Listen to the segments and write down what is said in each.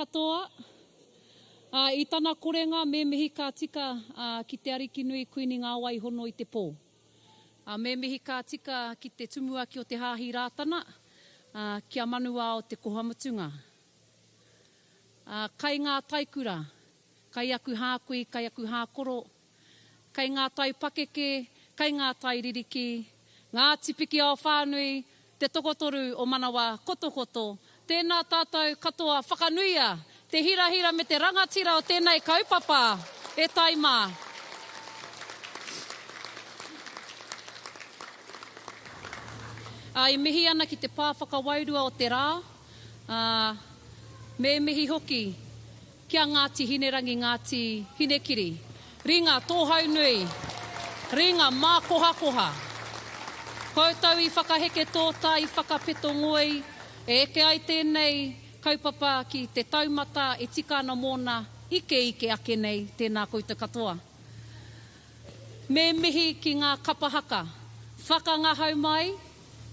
katoa. I tana korenga me mihi ka tika ki te ariki nui kuini ngā waihono i te pō. Me mihi ka tika ki te tumua ki o te hāhi rātana, kia manua o te kohamutunga. Kai ngā taikura, kai aku hākui, kai aku hākoro, kai ngā tai pakeke, kai ngā tai ririki, Ngāti Pikiao whānui, te tokotoru o manawa kotokoto, tēnā tātou katoa whakanuia, te hira me te rangatira o tēnei kaupapa, e taima. I mihi ana ki te pāwhaka wairua o te rā, me mihi hoki, kia Ngāti Hinerangi, Ngāti Hinekiri, ringa tōhau nui, ringa mā koha. Koutou i whakaheke tōta, i whakapeto ngoi, e eke ai tēnei kaupapa ki te taumata e tika ana mōna ike ake nei tēnā koutou katoa. Me mihi ki ngā kapahaka, whakangahau mai,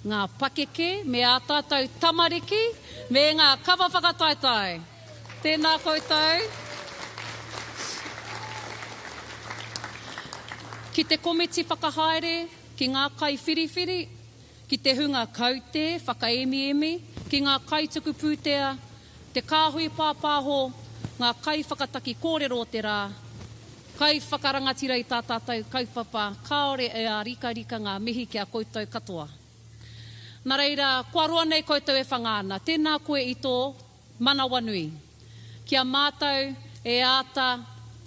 ngā pakeke, me a tātou tamariki, me ngā kapa whakataetai. Tēnā koutou. Ki te komiti whakahaere, ki ngā kai whiriwhiri, ki te hunga kaute, whakaemi, ki ngā kai tuku pūtea, te kāhui pāpāho, ngā kai whakataki kōrero o te rā, kai whakarangatira i tā tātou kaupapa, kaore e a rika ngā mihi ki a koutou katoa. Nā reira, kua roa nei koutou e whangāna, tēnā koe i tō manawanui. Kia mātou e āta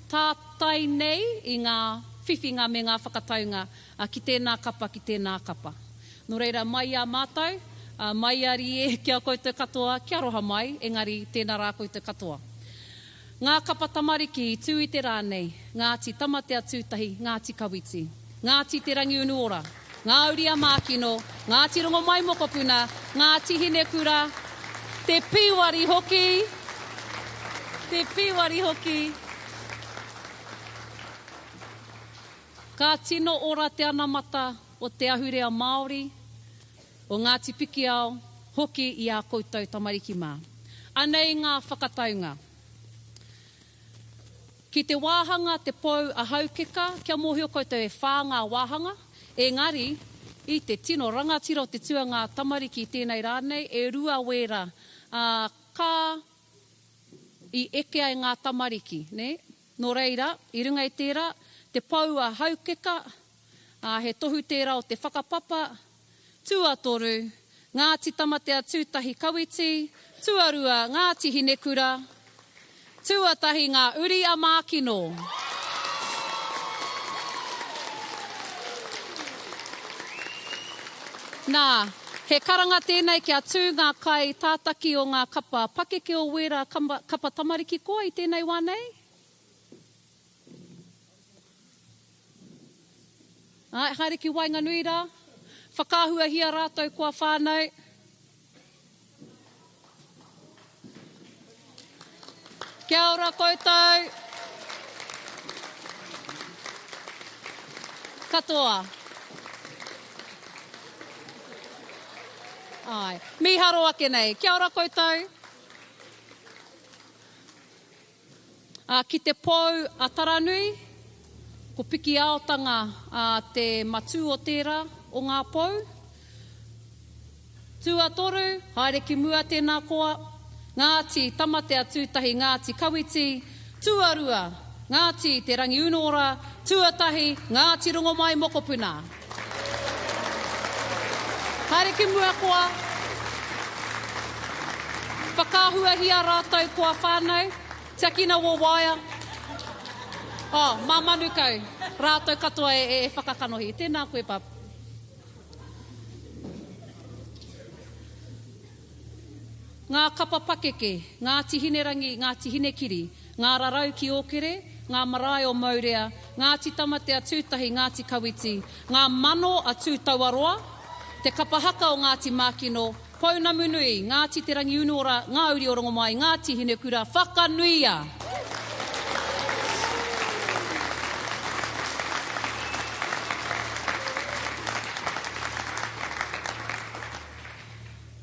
tātai nei i ngā whiwhinga me ngā whakataunga ki tēnā kapa. Nō reira, mai a mātou, mai a rie kia koutou katoa, kia roha mai, engari tēnā rā koutou katoa. Ngā kapa tamariki i tū i te rānei, Ngāti Tamatea Tūtahi, Ngāti Kawiti, Ngāti Te Rangi Unuora, Ngā Uria Mākino, Ngāti Rongo Mai Mokopuna, Ngāti Hinekura, te pīwari hoki, ka tino ora te anamata o te Ahurei Māori, o Ngāti Pikiao, hoki i a koutou tamariki mā. Anei ngā whakataunga. Ki te wāhanga te pou a haukeka, kia mōhio koutou e whā ngā wāhanga, engari, i te tino rangatira o te tuanga tamariki i tēnei rānei, e rua wera, ka i eke ai ngā tamariki, ne? Nō reira, i runga i tērā, te pau a haukeka, he tohu tērā o te whakapapa, tuatoru, Ngāti Tamatea Tūtahi Kawiti, tuarua Ngāti Hinekura, tuatahi ngā uri a mākino. Nā, he karanga tēnei kia tū ngā kai tātaki o ngā kapa pakeke o wera kapa tamariki koa i tēnei wānei. Haere ki wainga nui rā, whakāhua hia rātou kua whānau. Kia ora koutou. Katoa. Ai, miharo ake nei. Kia ora koutou. Ki te pou a taranui, ko Pikiao tanga te matu o tērā o ngā pou. Tuatoru, haere ki mua tēnā koa, Ngāti Tamatea Tūtahi, Ngāti Kawiti, tuarua, Ngāti Te Rangi Unuora, tuatahi, Ngāti Rongo Mai Mokopuna. Haere ki mua koa, whakāhua hia rātou koa whānau, Takina wo waia. Mā manu kau, rātou katoa e whakakanohi. Tēnā koe pap. Ngā kapa pakeke, Ngāti Hinerangi, Ngāti Hinekiri, ngā rarau ki Ōkere, ngā Marae o Maurea, Ngāti Tamatea Tūtahi, Ngāti Kawiti, ngā mano a Tūtauaroa, te kapahaka o Ngāti Mākino, Pounamunui, Ngāti Te Rangi Unuora, ngā uri o rongo mai, Ngāti Hinekura, whakanuia.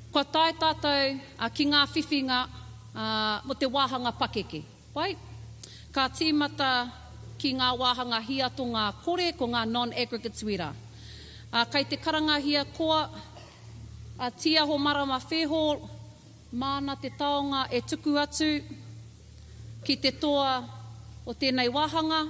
Kua tae tātou ki ngā whiwhinga mo te wāhanga pakeke. Pai? Ka tīmata ki ngā wāhanga hiato ngā kore ko ngā non-aggregates wera. Kei te karangahia koa, tia ho marama wheho, mana te taonga e tuku atu ki te toa o tēnei wāhanga.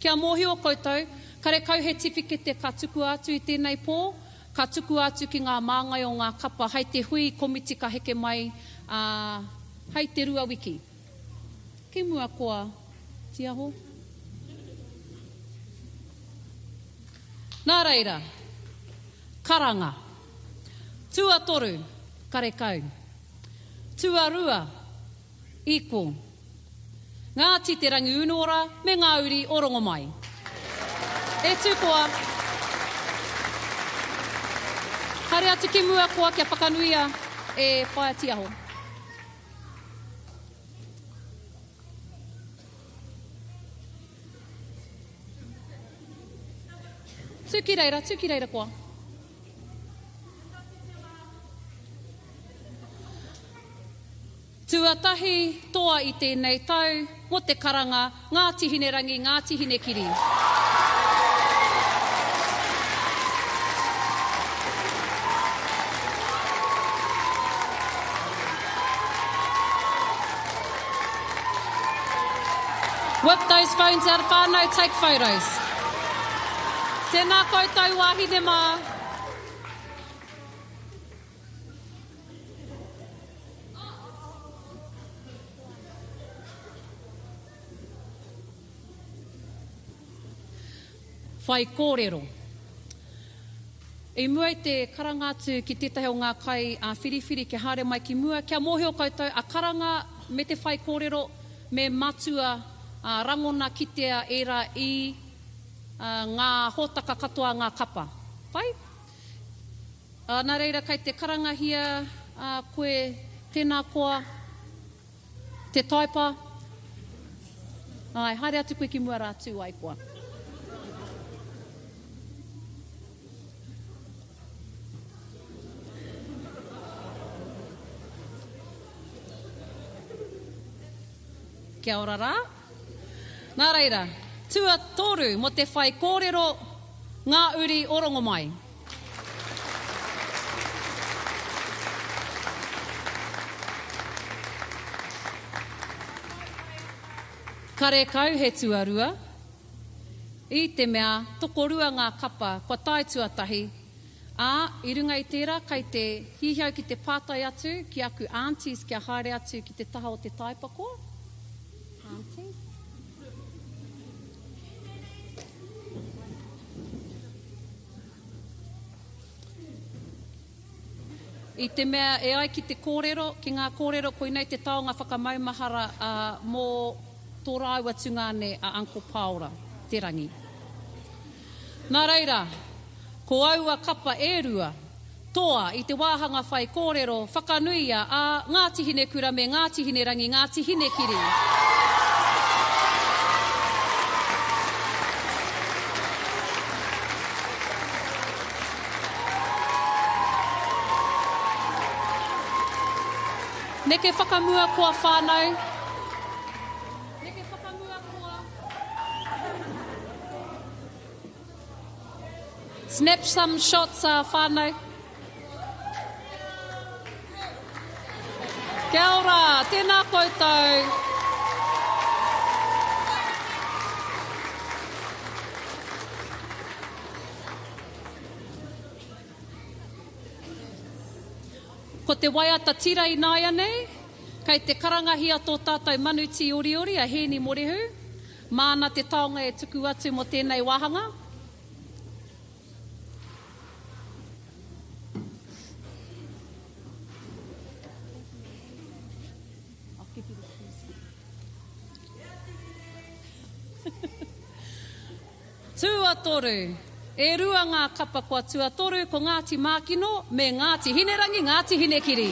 Kia mōhi o koutou, kare kau he tifikete ka tuku atu i tēnei pō, ka tuku atu ki ngā māngai o ngā kapa, hei te hui komiti ka heke mai, hei te rua wiki. Ki mua koa, tiaho? Nā reira, karanga, tua toru, kare kau, tua rua, iko, Ngāti te rangi unuora, me ngā uri orongo mai. E tūkoa, hare atu ki mua koa kia whakanuia e whaia tiaho. Tūki reira koa. Tuatahi toa i tēnei tau, mo te karanga, Ngāti hine rangi, Ngāti hine kiri. Whip those phones out, whānau, take photos. Tēnā koutou wāhine mā. Whai kōrero. E mua i te karanga atu ki tētahi o ngā kai whiriwhiri ke haere mai ki mua. Kia mōhi o koutou a karanga me te whai kōrero me matua rangona kitea era i ngā hōtaka katoa ngā kapa. Pai? Nā reira kei te karangahia koe tēnā koa te taipa. Ai, haere atu koe ki mua rātū ai koa. Kia ora rā. Nā reira, tua toru mo te whai kōrero ngā uri orongo mai. Kare kau he tuarua. I te mea, tokorua ngā kapa, kua tai tuatahi. I runga i tērā, kei te hihiau ki te pātai atu, ki aku aunties kia haere atu ki te taha o te taipako. Aunties. I te mea e ai ki te kōrero, ki ngā kōrero koinei te taonga whakamaumahara mō tō rāua tungane a Uncle Paora, te rangi. Nā reira, ko aua kapa e rua, toa i te wāhanga whai kōrero, whakanuia a Ngāti hine kura me Ngāti hine rangi, Ngāti hine kiri. Neke whakamua koa whānau. Neke whakamua koa. Snap some shots whānau. Kia ora, tēnā koutou. Ko te waiata tira i nāia nei, kei te karangahia tō tātou manuti ori ori a hēni morehu, māna te taonga e tuku atu mo tēnei wāhanga. Tuatoru. E rua ngā kapa kua tuatoru ko Ngāti Mākino me Ngāti hine rangi, Ngāti hine kiri.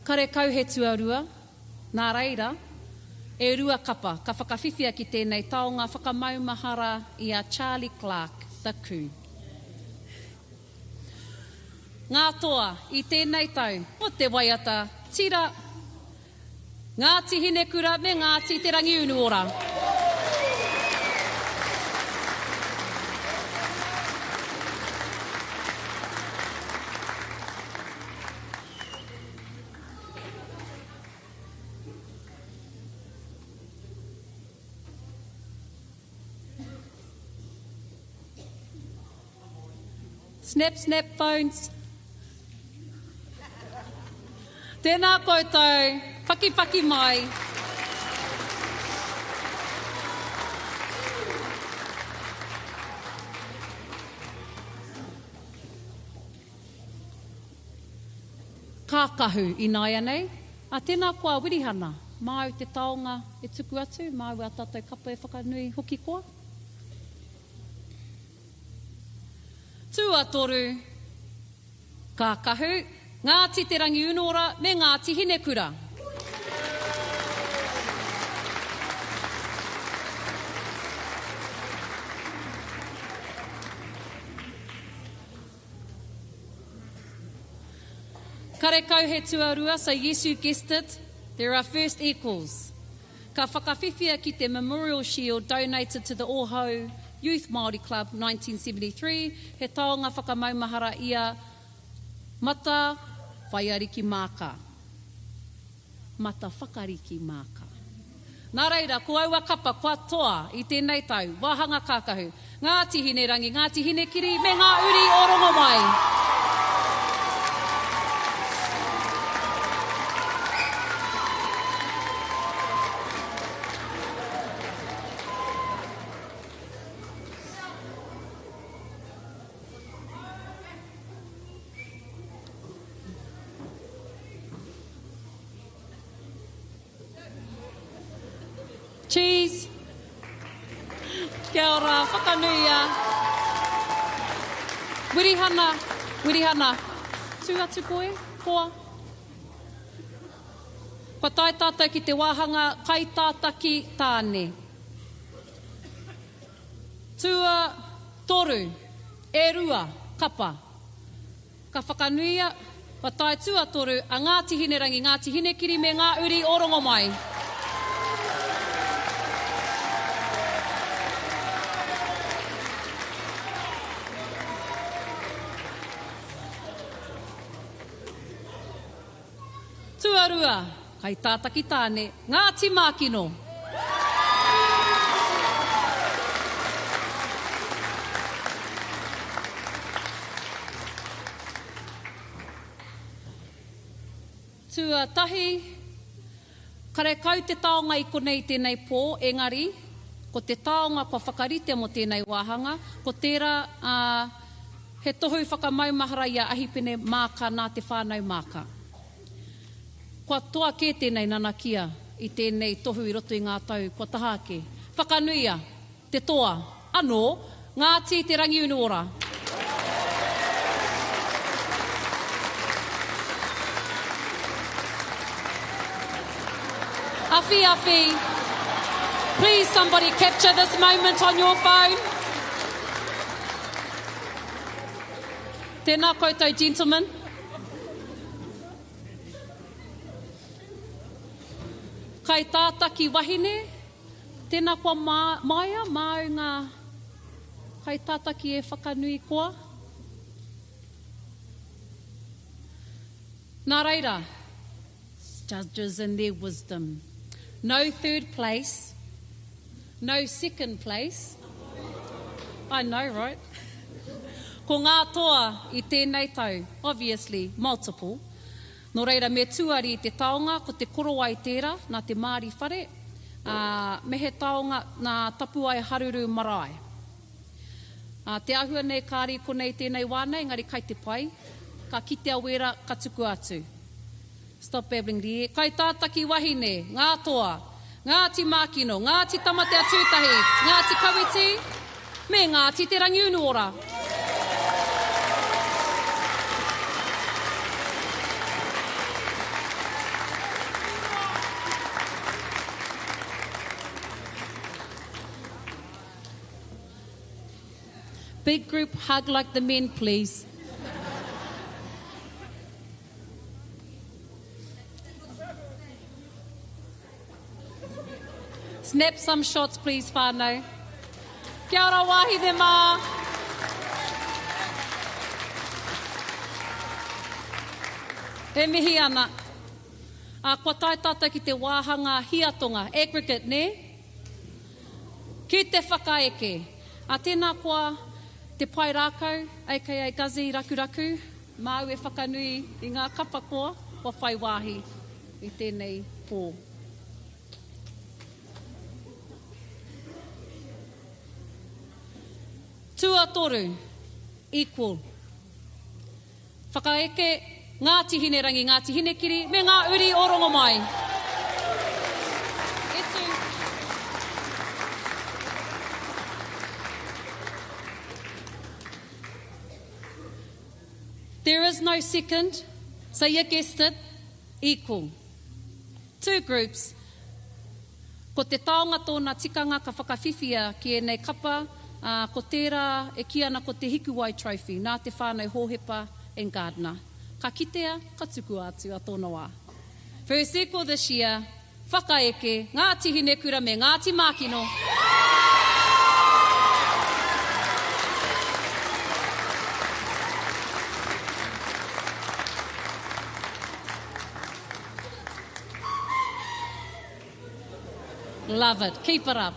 Kare kau he tuarua, nā reira, E rua kapa, ka whakawhiwhia ki tēnei taonga whakamaumahara i a Charlie Clark, the coup. Ngā toa, i tēnei tau, o te waiata, tira, Ngāti Hinekura me Ngāti te rangi unuora. Snap, snap phones. Tēnā koutou, whaki whaki mai. Kākahu i nāia nei. A tēnā kua wirihana, māu te taonga e tuku atu, māu a tātou kapa e whakanui hoki koa. Tua toru, kākahu, Ngāti te rangi unuora me Ngāti Hinekura. Karekau he tuarua, so yes, you guessed it, there are first equals. Ka whakawhiwhia ki te Memorial Shield donated to the Ōhau Youth Māori Club 1973, he taonga whakamaumahara ia Mata Whaiariki Māka. Mata Whakariki Māka. Nā reira, ko aua kapa, kua toa i tēnei tau, wāhanga kākahu, Ngāti Hinerangi, Ngāti Hinekiri, me ngā uri o rongo mai. Cheese. Kia ora, whakanuia. Wirihana, wirihana. Tū atu koe, koa. Kua tai tātou ki te wāhanga, kai tātaki tāne. Tua toru, e rua, kapa. Ka whakanuia, kua tai tua toru, a Ngāti Hinerangi, Ngāti Hinekiri me ngā uri o rongo mai. Tuarua, kai tātaki tāne, Ngāti Mākino. Tua tahi, kare kau te taonga i konei tēnei pō, engari, ko te taonga kua whakarite mo tēnei wāhanga, ko tērā he tohu whakamaumahara ia ahipene māka nā te whānau māka. Kua toa kē tēnei nanakia i tēnei tohu i roto i ngā tau, kua Taheke. Whakanuia, te toa, anō, Ngāti te rangi unuora. Awhi, awhi. Please somebody capture this moment on your phone. Tēnā koutou, gentlemen. Kai tātaki wahine, tēnā kua maia, māu ngā kai tātaki e whakanui koa. Nā reira, judges and their wisdom. No third place, no second place. I know, right? Ko ngā toa i tēnei tau, obviously, multiple. Nō reira, me tuari te taonga, ko te koro ai tērā, nā te Māori whare, me he taonga nā tapu ai haruru marae. Te ahua nei kāri konei tēnei wānei, ngari kai te pai, ka kite awera, ka tuku atu. Stop babbling rie. Kai tātaki wahine, ngā toa, Ngāti Mākino, Ngāti Tamatea Tūtahi, Ngāti Kawiti, me Ngāti te rangi unuora. big group hug like the men, please. Snap some shots, please, whānau. Kia ora wāhi te mā. E mihi ana. Kua tai tata ki te wāhanga hiatonga, aggregate, ne? Ki te whakaeke. Tēnā kua te pai rākau, aka gazi rakuraku, māu e whakanui i ngā kapa koa, kua whai wāhi i tēnei pō. Tua toru, equal. Whakaeke, Ngāti hine rangi, Ngāti hine kiri, me ngā uri o rongo mai. E tū. There is no second, so you guessed it, equal. Two groups. Ko te taonga tōna tikanga ka whakawhiwhia ki e nei kapa, ko tērā e ki ana ko te hikuwai trophy, nā te whānau hōhepa and gardener. Ka kitea, ka tuku atu a tōna wā. First equal this year, whakaeke, Ngāti hine kura me Ngāti mākino. Love it. Keep it up.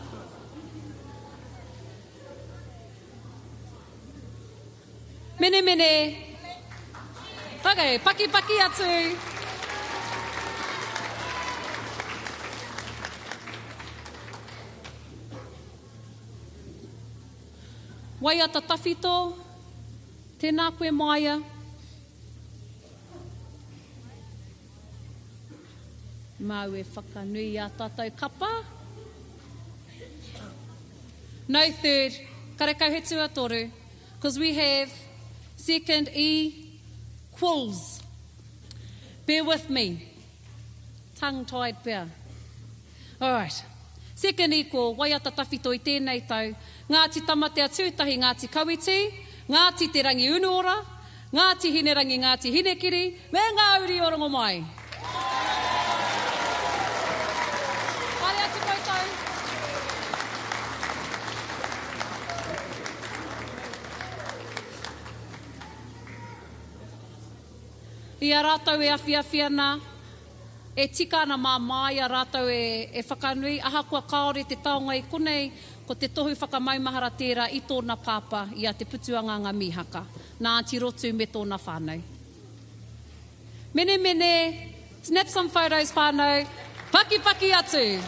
Mene mene. Okay, paki paki atu. Waiata tawhito, tēnā koe maia. Mau e whakanui a tātou kapa. No third, karekau he tua toru, because we have second equals. Bear with me. Tongue-tied pia. All right. Second equal, waiata tawhito I tēnei tau. Ngāti tamatea tūtahi, Ngāti kawiti, Ngāti te rangi unuora, Ngāti hine rangi, Ngāti hinekiri, me ngā uri o rongo mai. Whare atu koutou. Ia rātou e awhiawhiana, e tika ana mā mai a rātou e whakanui, aha kua kaore te taonga I konei, ko te tohu whakamaumahara tērā I tōna pāpa I a te putuanga ngā mihaka. Nā Aunty Rotu me tōna whānau. Mene mene, snap some photos whānau, paki paki atu.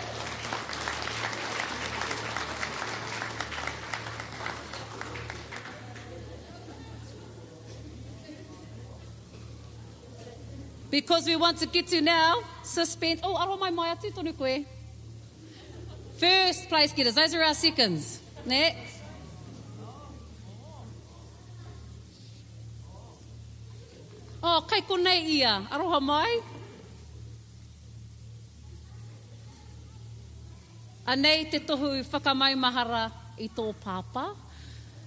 Because we want to get to now, suspense. Oh, aro mai atu tonu koe. First place getters, those are our seconds. Ne? Oh, kai konei ia, aroha mai. Anei te tohu whakamaumahara I tō pāpa.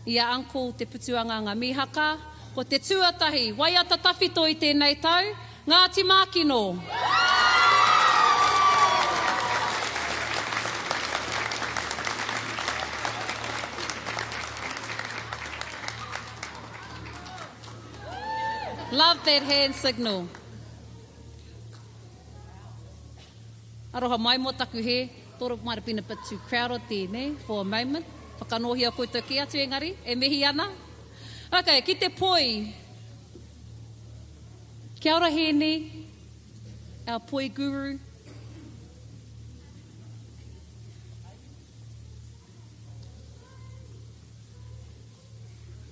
Ia uncle te putuanga ngā mihaka. Ko te tuatahi, waiata tawhito I tēnei tau. Ngāti mākino. Love that hand signal. Aroha mai mo taku he. Thought it might have been a bit too crowded there, ne? For a moment. Whakanohia koutou ki atu engari. E mihi ana. Okay, ki te poi. Kia ora hene. Our poi guru.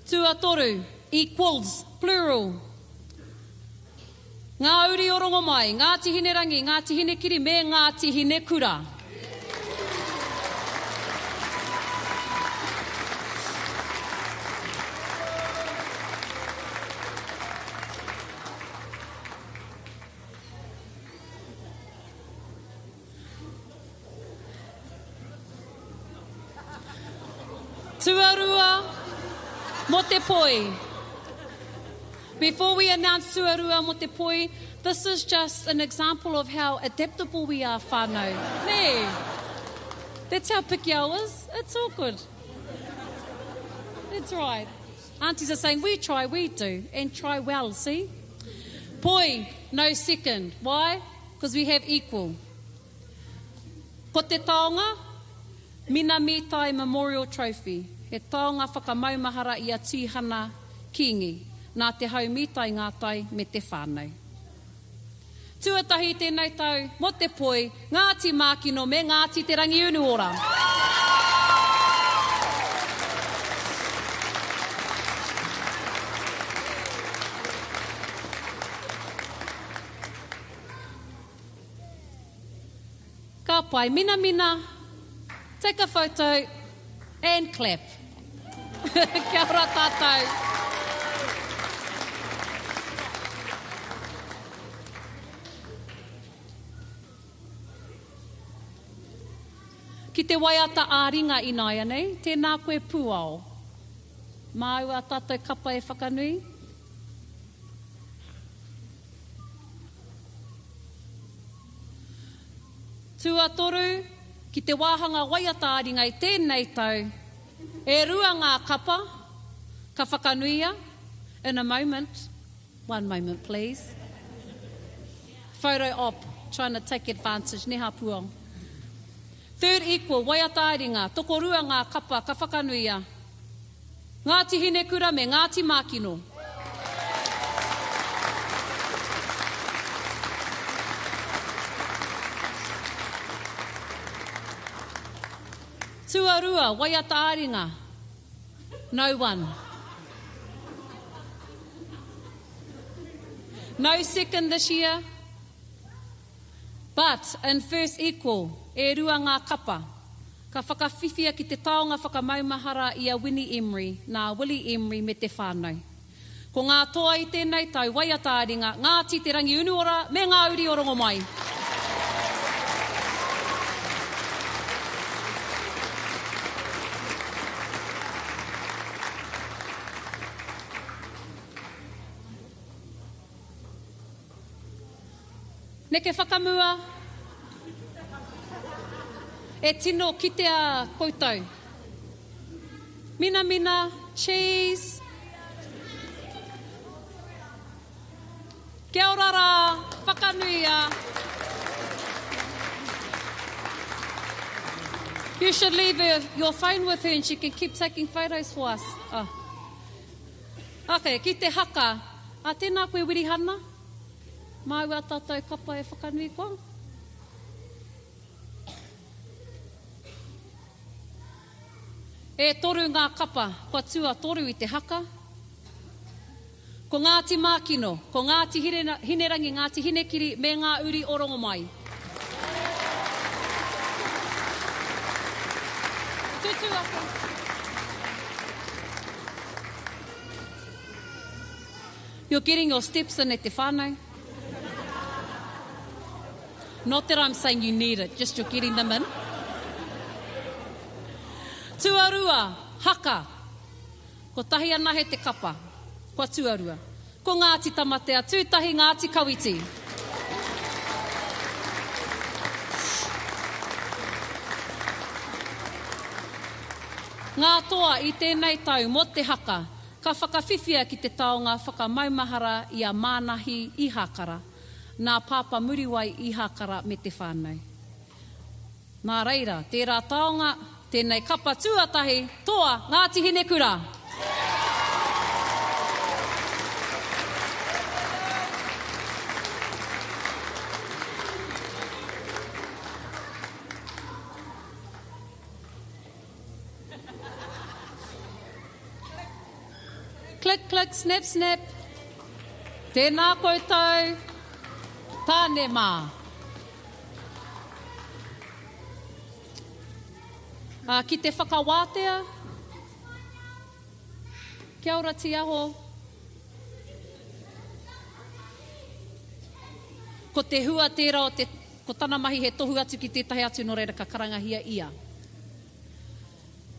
Tua toru. Equals. Plural. Ngā uri o rongo mai, Ngāti hine rangi, Ngāti hine kiri, me Ngāti hine kura. Tuarua, Mo te poi. Before we announce tuarua mo te poi, this is just an example of how adaptable we are, whānau. Nee. That's how Pikiao is. It's all good. It's right. Aunties are saying, we try, we do, and try well, see? Poi, no second. Why? Because we have equal. Ko te taonga, Mina Mitai Memorial Trophy. He taonga whakamaumahara i a tūhana kingi. Nā te hau mitai ngātai me te whānau. Tuatahi tēnei tau, mo te poi, Ngāti Mākino me Ngāti te rangi unuora. Ka pai, mina mina, take a photo and clap. Kia ora tātou. Ki te waiata āringa inai anei, tēnā koe pūao. Māu a tātou kapa e whakanui. Tua toru, ki te wāhanga waiata āringa i tēnei tau, e rua ngā kapa, ka whakanuia, in a moment. One moment, please. Photo op, trying to take advantage, neha puong. Third equal, waiata āringa, toko rua ngā kapa, ka whakanuia. Ngāti Hinekura me Ngāti Mākino. Tuarua, waiata āringa. No one. No second this year. But in first equal, e rua ngā kapa. Ka whakawhiwhia ki te taonga whakamaumahara i a Winnie Emery, nā Willie Emery me te whānau. Ko ngā toa i tēnei tau, waiata āringa, Ngāti te rangi unuora, me ngā uri o rongo mai. Neke whakamua, e tino ki te a koutou. Mina mina, cheese. Kia ora rā, whakanuia. You should leave your phone with her and she can keep taking photos for us. Oh. Okay, ki te haka. A tēnā koe wirihana. Māu a tātou kapa e whakanui koa. E toru ngā kapa, kua tua toru i te haka. Ko Ngāti Mākino, ko Ngāti Hinerangi, Ngāti Hinekiri, me ngā uri o rongo mai. Tutu ake. You're getting your steps in e te whānau. Not that I'm saying you need it, just you're getting them in. Tuarua, haka. Ko tahi ana he te kapa. Ko tuarua. Ko Ngāti tamatea, tūtahi Ngāti kawiti. Ngā toa i tēnei tau mo te haka, ka whakawhiwhia ki te taonga whakamaumahara i a mānahi i hakara. Nā pāpa muriwai i hakara me te whānau. Nā reira, tērā taonga, tēnei kapa tuatahi, toa Ngāti Hinekura. Click, click, snap, snap. Tēnā koutou. Tāne mā. Ki te whakawātea. Kia ora te aho. Ko te hua tērā o te, ko tana mahi he tohu atu ki tētahi atu no reira ka karangahia ia.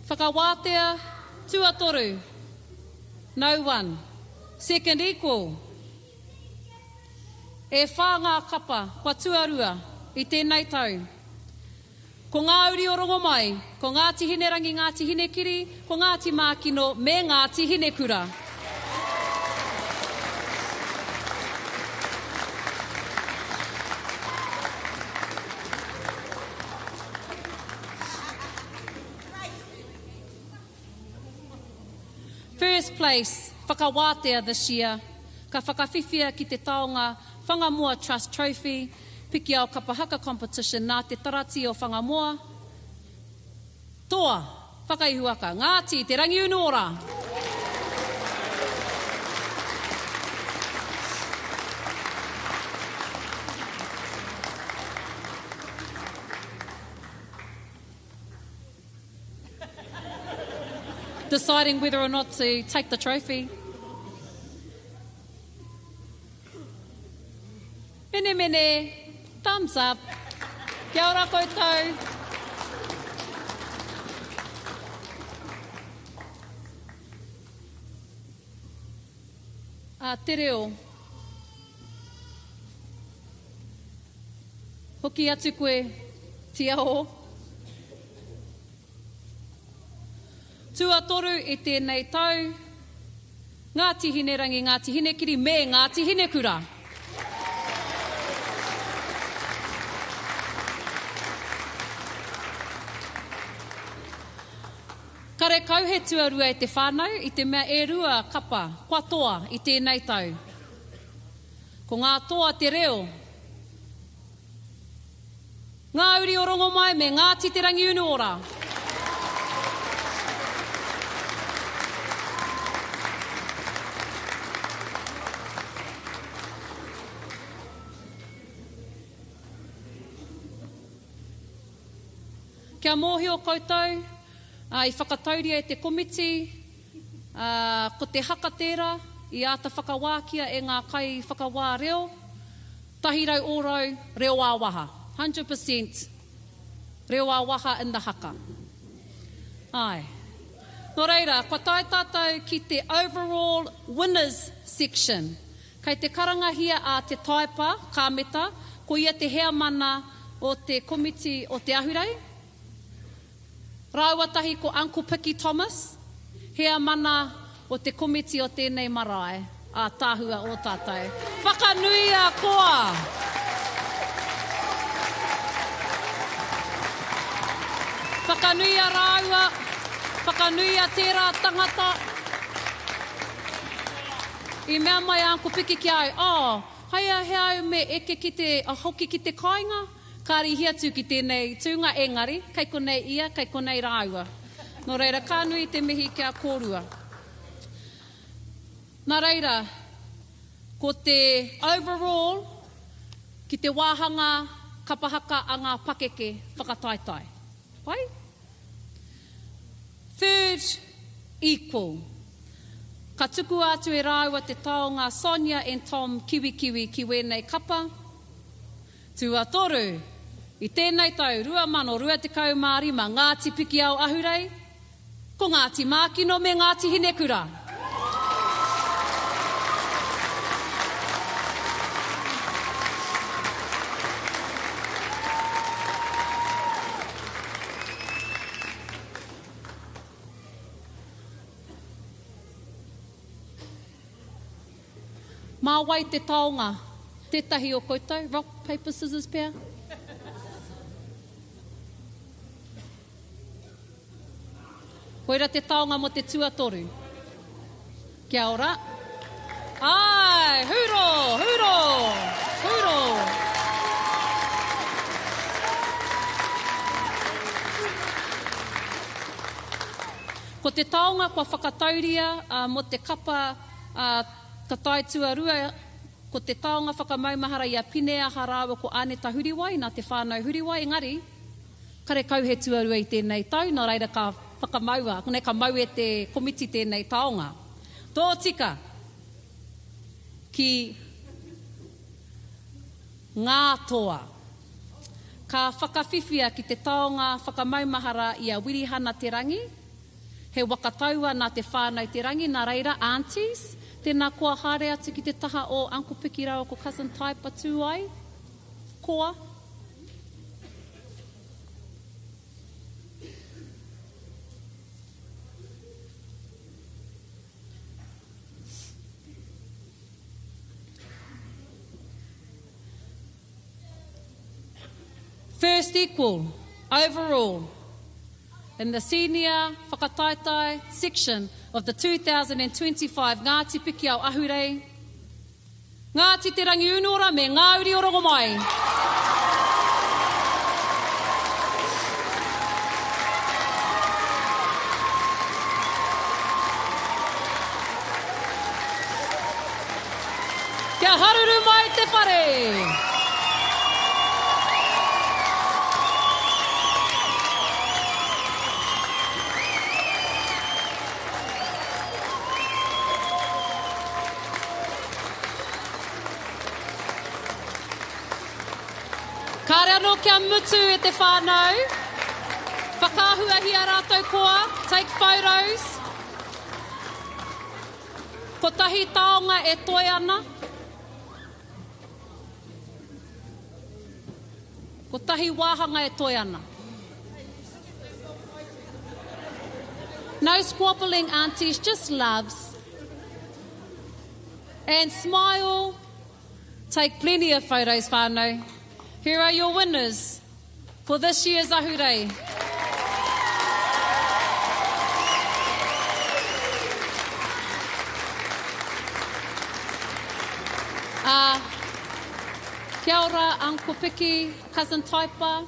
Whakawātea tuatoru. No one. Second equal. E whā ngā kapa, kua tuarua, i tēnei tau. Ko ngā uri o rongo mai, ko Ngāti Hinerangi, Ngāti Hinekiri, ko Ngāti Mākino, me Ngāti Hinekura. First place, whakawātea this year, ka whakawhiwhia ki te taonga Whangamua Trust Trophy, Pikiao Kapahaka Competition, nā te tarati o Whangamua. Toa, whakaihuaka, Ngāti, te rangi unu ora. Deciding whether or not to take the trophy. Mene mene, thumbs up. Kia ora koutou. Te reo. Hoki atu koe, te aho. Tuatoru e tēnei tau, Ngāti Hinerangi, Ngāti Hinekiri, me Ngāti Hinekura. Kare kau he tuarua e te whānau, i te mea e rua kapa, kua toa i tēnei tau. Ko ngā toa te reo. Ngā uri o rongo mai me Ngāti te rangi unu ora. Kia mōhi o koutou, i whakatauria e te komiti, ko te haka tērā, i āta whakawākia e ngā kai whakawā reo, tahirau ōrau reo āwaha, 100% reo āwaha in the haka. Ai. Nō reira, kua tai tātou ki te overall winners section, kei te karangahia a te taipa, kāmeta, ko ia te hea mana o te komiti o te Ahurei, Rāuatahi ko Uncle Piki Thomas, hea mana o te komiti o tēnei Marae, a tāhua o tātou. Whakanui a koa! Whakanui a rāua, whakanui a tērā tangata. I mea mai Uncle Piki ki au, haia he au me eke ki te, hoki ki te kāinga, kāri hiatu ki tēnei tūnga engari, kei konei ia, kei konei rāua. Nō reira, kānui te mihi kia kōrua. Nā reira, ko te overall, ki te wāhanga kapahaka a ngā pakeke whakataitai. Pai? Third, equal. Ka tuku atu e rāua te taonga Sonia and Tom Kiwi ki wēnei kapa. Tuatoru. I tēnei tau, 2025, Ngāti Pikiao Ahurei, ko Ngāti Mākino me Ngāti Hinekura. Mā wai te taonga, tētahi o koutou, rock, paper, scissors, pēr. Koira te taonga mo te tuatoru. Kia ora. Ai, huro, huro, huro. Ko te taonga kua whakatauria mo te kapa ka tai tuarua, ko te taonga whakamaumahara i a Pinea harawa ko Aneta Huriwai, nā te whānau Huriwai, engari, kare kau he tuarua i tēnei tau, nā reira ka whakamaua, kone ka mau e te komiti tēnei taonga. Tō tika, ki ngā toa, ka whakawhiwhia ki te taonga whakamaumahara i a Wirihana te rangi, he wakataua nā te whānau te rangi, nā reira, aunties, tēnā kua haere atu ki te taha o Uncle Pikiao ko cousin Taipa tū ai. Koa. First equal, overall, in the senior whakataitai section of the 2025 Ngāti Pikiao Ahurei. Ngāti te rangi unora me ngāuri o rongo mai. Kia haruru mai te whare. Kāre anō kia mutu e te whānau. Whakāhua hi a rātou koa. Take photos. Ko tahi taonga e toi ana. Ko tahi wāhanga e toi ana. No squabbling, aunties, just loves. And smile. Take plenty of photos, whānau. Here are your winners for this year's Ahurei. Kia ora, Uncle Piki, cousin Taipa.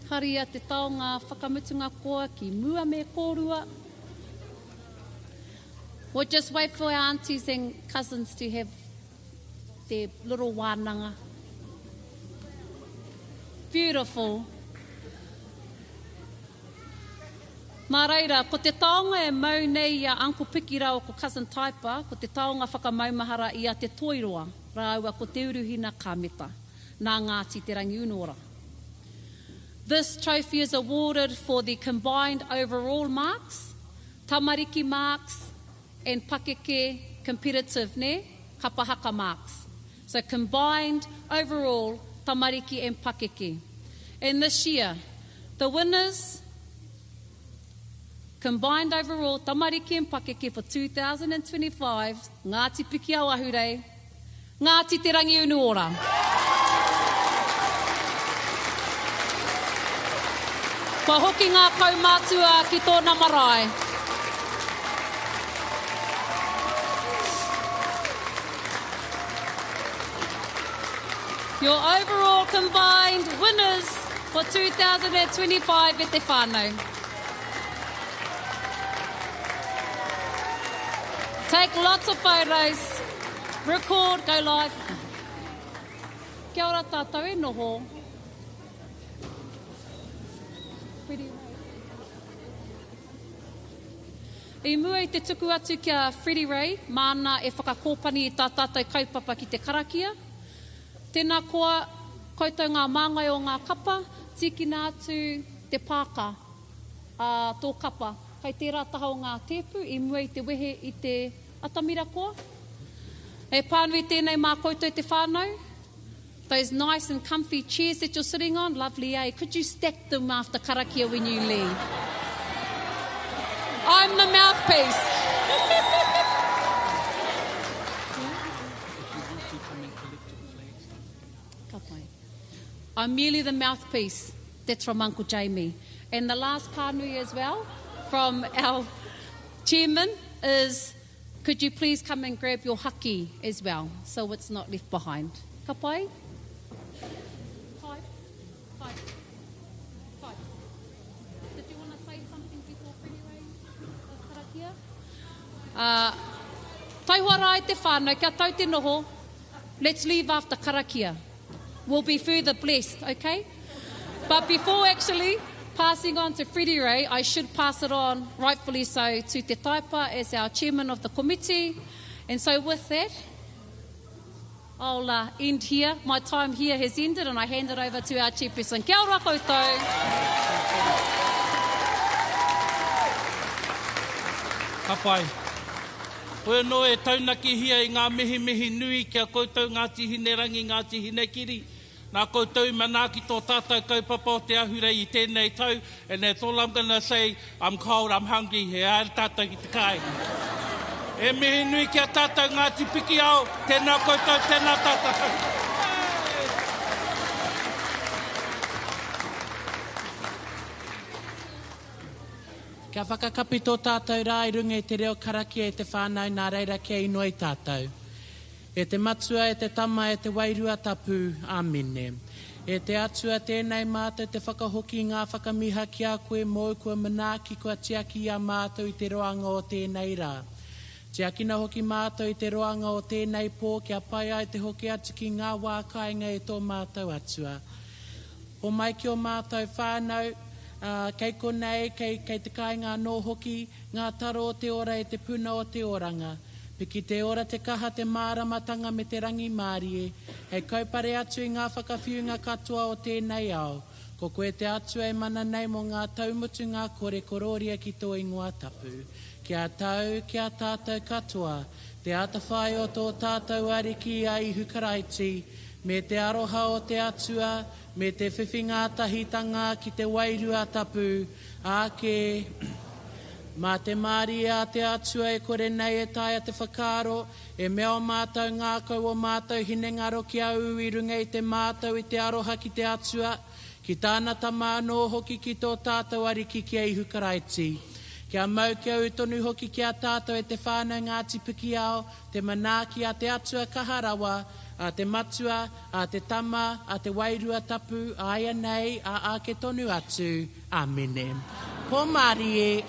Haria te taonga whakamutunga koa ki mua me kōrua. We'll just wait for our aunties and cousins to have their little wānanga. Beautiful. Nā reira, ko te taonga e mau nei a Uncle Pikiao ko cousin Taipa, ko te taonga whakamaumahara i a te toiroa, rāua ko te uruhina kāmeta, nā Ngāti te rangi unora. This trophy is awarded for the combined overall marks, tamariki marks, and Pakeke competitive, ne? Kapahaka marks. So combined overall, tamariki and Pakeke. And this year, the winners, combined overall, tamariki and Pakeke for 2025, Ngāti Pikiao Ahurei, Ngāti te rangi unuora. Kua hoki ngā kaumātua ki tōna marae. Your overall combined winners for 2025 e te whānau. Take lots of photos, record, go live. Kia ora tātou e noho. I mua I te tuku atu kia Freddie Ray, māna e whakakōpani I tā tātou kaupapa ki te karakia. Tēnā koa, koutou ngā māngai o ngā kapa, tikina atu te pāka, tō kapa. Kei tērā taha o ngā tēpu, I mua I te wehe I te atamira koa. E pānui tēnei mā koutou te whānau. Those nice and comfy chairs that you're sitting on, lovely, eh? Could you stack them after karakia when you leave? I'm the mouthpiece. I'm merely the mouthpiece. That's from Uncle Jamie. And the last pānui as well from our chairman is, could you please come and grab your haki as well, so it's not left behind. Ka pai? Hi. Did you want to say something before Freddie Ray? Tauhara te whānau, kia tau te noho. Let's leave after karakia. We'll be further blessed, okay? But before actually passing on to Freddie Ray, I should pass it on, rightfully so, to Te Taipa as our chairman of the committee. And so with that, I'll end here. My time here has ended and I hand it over to our chairperson. Kia ora koutou. Ka pai. Koe no e taunaki hia I ngā mihi nui kia koutou Ngāti hine rangi, Ngāti hine kiri. Nā koutou I manaaki tō tātou kaupapa o te Ahurei I tēnei tau. And that's all I'm going to say. I'm cold, I'm hungry. He aere tātou ki te kai. E mihi nui kia tātou Ngāti Pikiao. Tēnā koutou, tēnā tātou. Kia whakakapi tō tātou rā I runga I te reo karakia e te whānau nā reira kia inoi tātou. E te matua, e te tama, e te wairua tapu, amine. E te atua tēnei mātou te whakahoki ngā whakamiha ki a koe mō kua manaaki kua tiaki a mātou I te roanga o tēnei rā. Tiakina hoki mātou I te roanga o tēnei pō kia pai ai te hoki atu ki ngā wākainga e tō mātou atua. O mai ki o mātou whānau, kei konei, kei te kai ngā nō hoki, ngā taro o te ora e te puna o te oranga. Piki te ora te kaha te māramatanga me te rangi mārie, hei kaupare atu I ngā whakawhiunga katoa o tēnei ao. Ko koe te atua e mana nei mo ngā taumutu ngā kore kororia ki tō ingoa tapu. Kia tau, kia tātou katoa, te atawhai o tō tātou ariki a I hukaraiti, me te aroha o te atua, me te whiwhinga tahitanga ki te wairua tapu, ake, mā te māri a te atua e kore nei e taia te whakaro, e mea o mātou ngākau o mātou hinengaro ki au I runga I te mātou I te aroha ki te atua, ki tāna tamā nō hoki ki tō tātou ariki ki ai hukaraiti. Kia mau kia utonu hoki ki a tātou e te whānau Ngāti Pikiao, te manaaki a te atua kaharawa, a te matua, a te tama, a te wairua tapu, a aia nei, a ake tonu atu. Amene. Ko Marie.